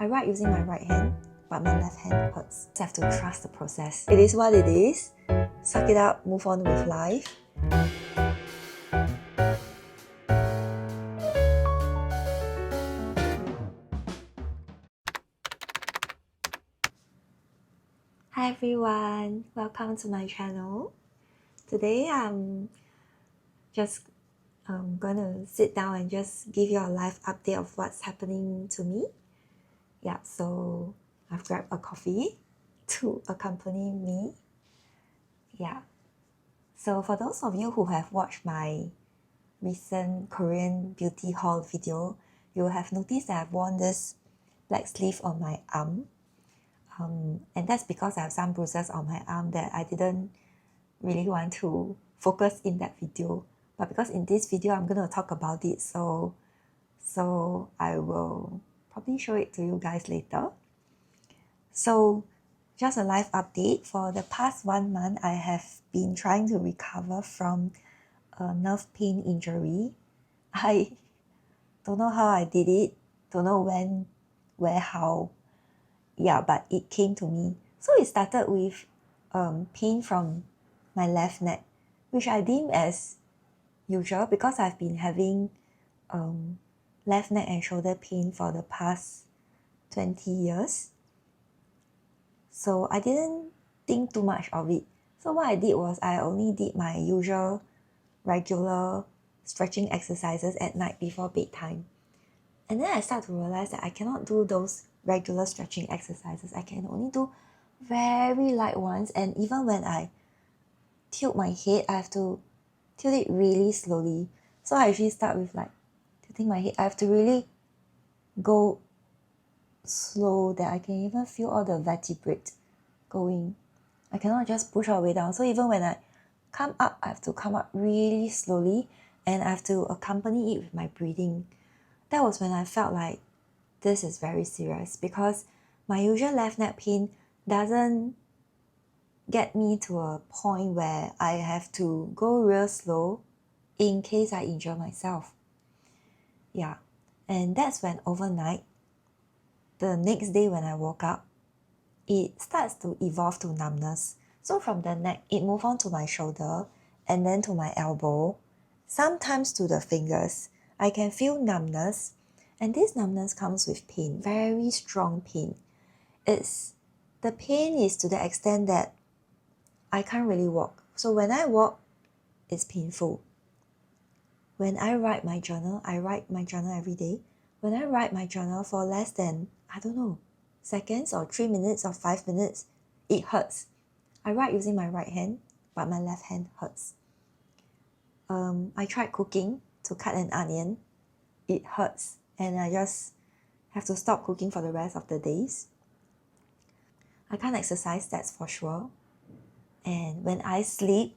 I write using my right hand, but my left hand hurts. I have to trust the process. It is what it is. Suck it up, move on with life. Hi everyone, welcome to my channel. Today I'm just gonna sit down and just give you a live update of what's happening to me. Yeah, so I've grabbed a coffee to accompany me. Yeah, so for those of you who have watched my recent Korean beauty haul video, you will have noticed that I've worn this black sleeve on my arm. And that's because I have some bruises on my arm that I didn't really want to focus in that video. But because in this video I'm going to talk about it, so I will probably show it to you guys later. So just a live update. For the past 1 month, I have been trying to recover from a nerve pain injury. I don't know how I did it, don't know when, where, how. Yeah, but it came to me. So it started with pain from my left neck, which I deem as usual because I've been having left neck and shoulder pain for the past 20 years. So I didn't think too much of it. So what I did was I only did my usual regular stretching exercises at night before bedtime. And then I start to realize that I cannot do those regular stretching exercises. I can only do very light ones, and even when I tilt my head, I have to tilt it really slowly. So I usually start with like tilting my head. I have to really go slow that I can even feel all the vertebrae going. I cannot just push all the way down. So even when I come up, I have to come up really slowly, and I have to accompany it with my breathing. That was when I felt like this is very serious, because my usual left neck pain doesn't get me to a point where I have to go real slow in case I injure myself. Yeah, and that's when overnight, the next day when I woke up, it starts to evolve to numbness. So from the neck, it moved on to my shoulder and then to my elbow, sometimes to the fingers. I can feel numbness, and this numbness comes with pain, very strong pain. The pain is to the extent that I can't really walk. So when I walk, it's painful. When I write my journal, I write my journal every day. When I write my journal for less than, seconds or 3 minutes or 5 minutes, it hurts. I write using my right hand, but my left hand hurts. I tried cooking to cut an onion. It hurts, and I just have to stop cooking for the rest of the days. I can't exercise, that's for sure. And when I sleep,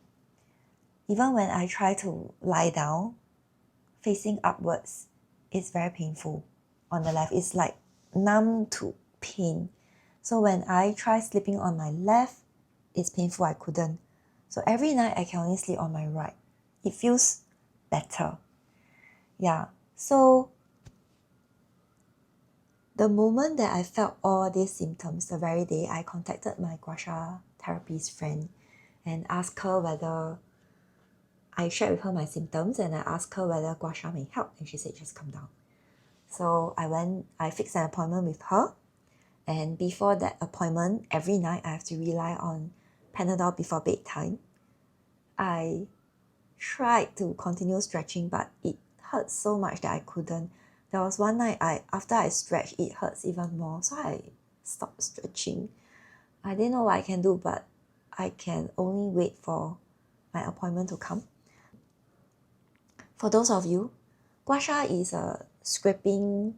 even when I try to lie down, facing upwards, it's very painful on the left. It's like numb to pain. So when I try sleeping on my left, it's painful, I couldn't. So every night I can only sleep on my right. It feels better. Yeah, so the moment that I felt all these symptoms, the very day I contacted my gua sha therapist friend and asked her whether I shared with her my symptoms, and I asked her whether gua sha may help, and she said just come down. So I fixed an appointment with her, and before that appointment, every night I have to rely on Panadol before bedtime. I tried to continue stretching, but it hurt so much that I couldn't. There was one night after I stretched, it hurts even more, so I stopped stretching. I didn't know what I can do, but I can only wait for my appointment to come. For those of you, gua sha is a scraping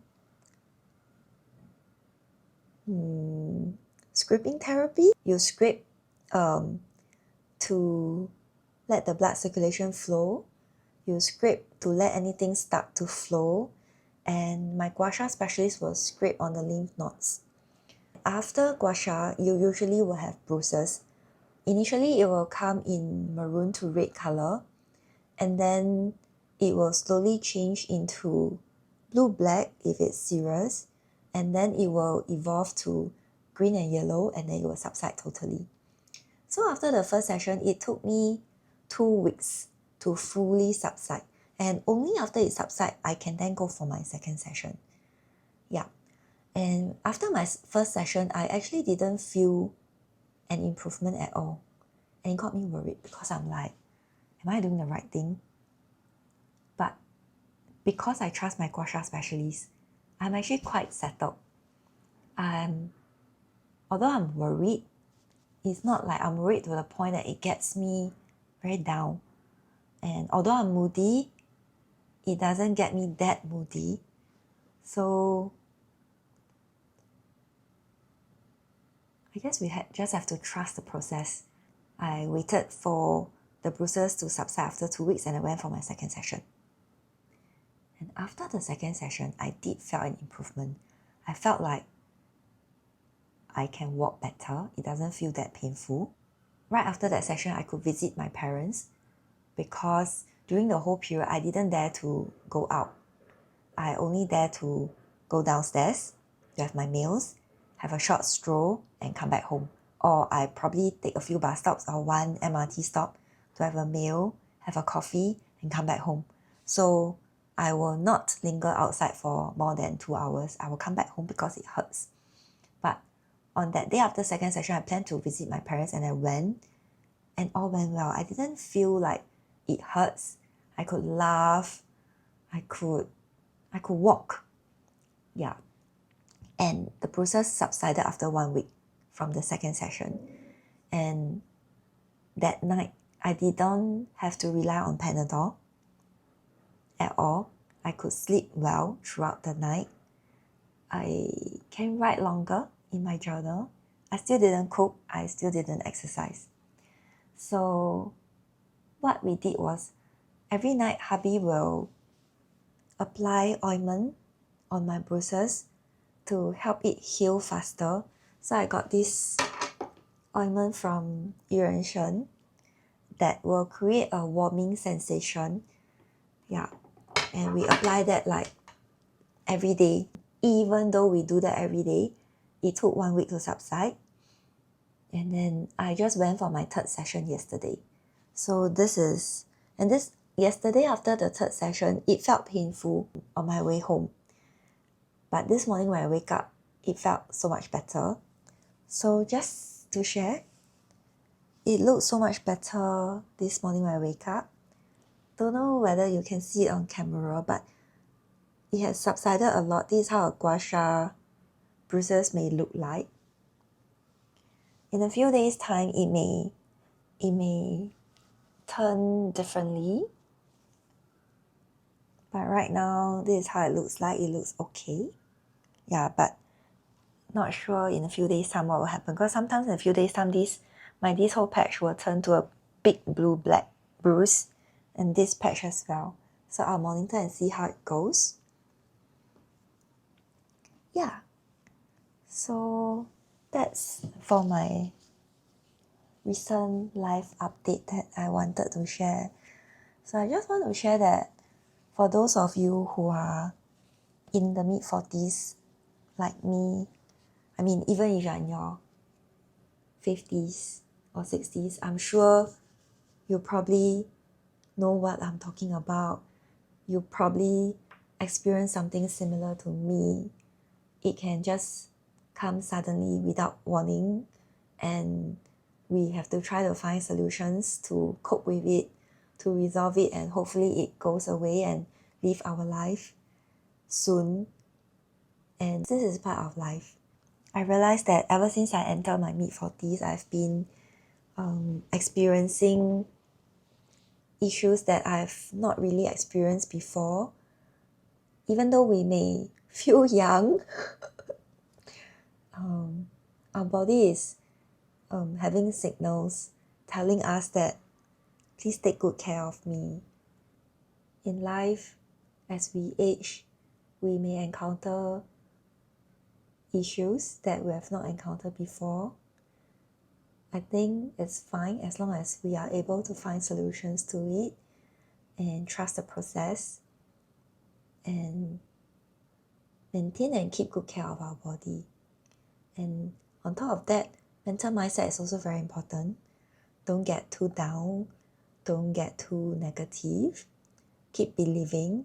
therapy. You scrape to let the blood circulation flow. You scrape to let anything start to flow. And my gua sha specialist will scrape on the lymph nodes. After gua sha, you usually will have bruises. Initially, it will come in maroon to red color, and then it will slowly change into blue-black if it's serious, and then it will evolve to green and yellow, and then it will subside totally. So after the first session, it took me 2 weeks to fully subside. And only after it subsides, I can then go for my second session. Yeah. And after my first session, I actually didn't feel an improvement at all. And it got me worried because I'm like, am I doing the right thing? But because I trust my gua sha specialist, I'm actually quite settled. Although I'm worried, it's not like I'm worried to the point that it gets me very down. And although I'm moody, it doesn't get me that moody. So I guess we just have to trust the process. I waited for the bruises to subside after 2 weeks, and I went for my second session. And after the second session, I did feel an improvement. I felt like I can walk better. It doesn't feel that painful. Right after that session, I could visit my parents because during the whole period, I didn't dare to go out. I only dare to go downstairs to have my meals, have a short stroll, and come back home. Or I probably take a few bus stops or one MRT stop to have a meal, have a coffee, and come back home. So I will not linger outside for more than 2 hours. I will come back home because it hurts. But on that day after second session, I planned to visit my parents, and I went, and all went well. I didn't feel like it hurts. I could laugh. I could walk. Yeah. And the bruises subsided after 1 week from the second session. And that night, I didn't have to rely on Panadol at all. I could sleep well throughout the night. I can write longer in my journal. I still didn't cook. I still didn't exercise. So what we did was every night hubby will apply ointment on my bruises to help it heal faster. So I got this ointment from Yuren that will create a warming sensation. Yeah. And we apply that like every day. Even though we do that every day, it took 1 week to subside. And then I just went for my third session yesterday. So yesterday after the third session, it felt painful on my way home. But this morning when I wake up, it felt so much better. So just to share, it looked so much better this morning when I wake up. Don't know whether you can see it on camera, but it has subsided a lot. This is how a gua sha bruises may look like. In a few days' time, it may turn differently. But right now, this is how it looks like. It looks okay. Yeah, but not sure in a few days' time what will happen. Because sometimes in a few days' time, this whole patch will turn to a big blue-black bruise. And this patch as well. So I'll monitor and see how it goes. Yeah. So that's for my recent life update that I wanted to share. So I just want to share that for those of you who are in the mid-40s like me, I mean, even if you're in your 50s or 60s, I'm sure you probably know what I'm talking about. You probably experience something similar to me. It can just come suddenly without warning, and we have to try to find solutions to cope with it, to resolve it, and hopefully it goes away and live our life soon. And this is part of life. I realized that ever since I entered my mid-40s, I've been experiencing issues that I've not really experienced before. Even though we may feel young, our body is having signals telling us that please take good care of me. In life, as we age, we may encounter issues that we have not encountered before. I think it's fine as long as we are able to find solutions to it and trust the process and maintain and keep good care of our body. And on top of that, mental mindset is also very important. Don't get too down. Don't get too negative. Keep believing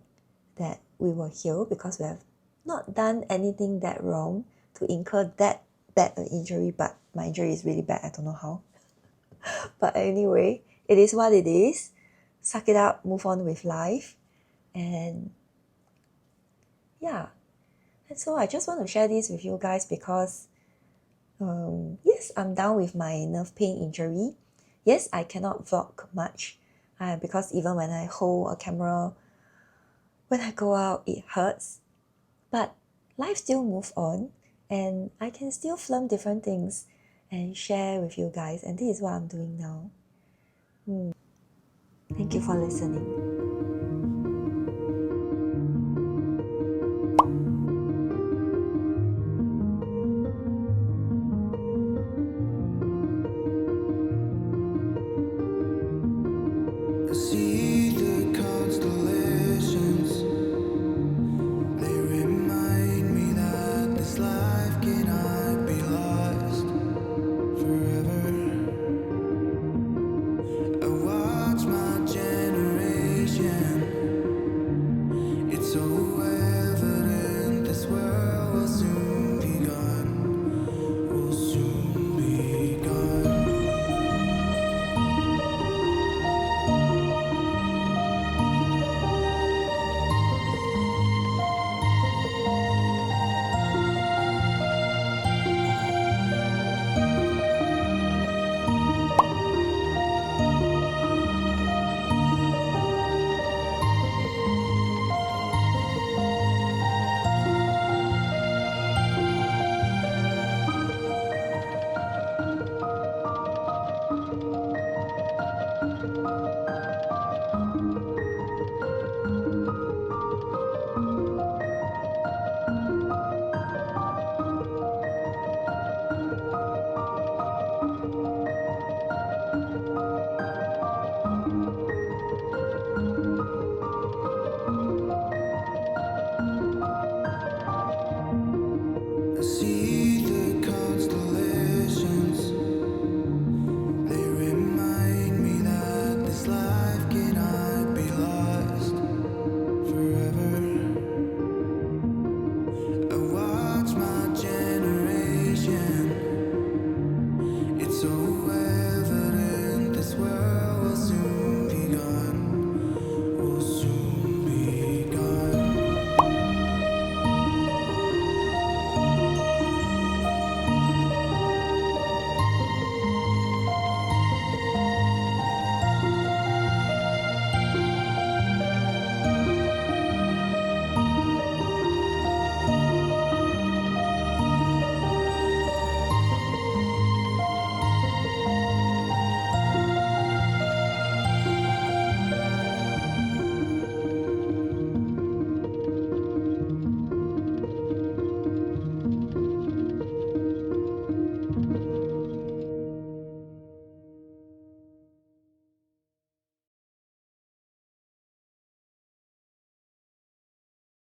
that we will heal because we have not done anything that wrong to incur that bad an injury, but my injury is really bad. I don't know how. But anyway, it is what it is. Suck it up, move on with life. And yeah. And so I just want to share this with you guys because yes, I'm down with my nerve pain injury. Yes, I cannot vlog much because even when I hold a camera, when I go out, it hurts. But life still moves on and I can still film different things and share with you guys. And this is what I'm doing now. Thank you for listening.